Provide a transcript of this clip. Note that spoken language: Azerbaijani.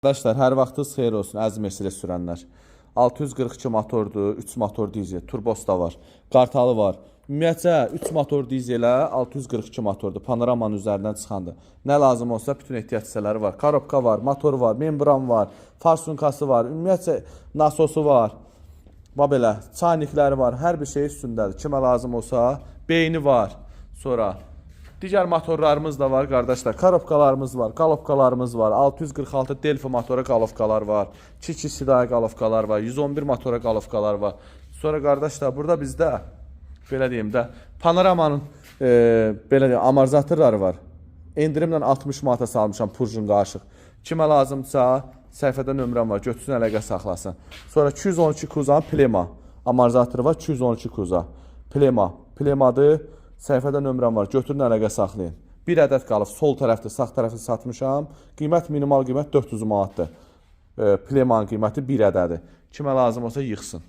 Arkadaşlar hər vaxtınız xeyir olsun əziz Mercedes sürənlər. 642 motordur, 3 motor dizel, turbos da var, qartalı var. Ümumiyyətcə 3 motor dizelə 642 motordur, panoramanın üzərindən çıxandır. Nə lazım olsa bütün ehtiyac hissələri var. Korobka var, motor var, membran var, farsunkası var, ümumiyyətcə nasosu var. Belə çaynikləri var, hər bir şey üstündədir. Kimə lazım olsa, beyni var. Sonra digər motorlarımız da var qardaşlar. Korobkalarımız var, qalovkalarımız var. 646 Delphi motora qalovkalar var. 2 sidaya qalovkalar var. 111 motora qalovkalar var. Sonra qardaşlar burada bizdə belə deyim də panoramanın belə deyim amortizatorları var. Endirimlə 60 manata salmışam purjun qarışıq. Kimə lazımsa səhifədə nömrəm var. Götürsün əlaqə saxlasın. Sonra 212 Kuza Plema amortizatoru var. 212 Kuza Plema. Plemadır. Səhifədə nömrəm var. Götürün əlaqə saxlayın. Bir ədəd qalıb. Sol tərəfdə, sağ tərəfdə satmışam. Qiymət minimal qiymət 400 manatdır. Plemanın qiyməti bir ədədir. Kimə lazım olsa yıxsın.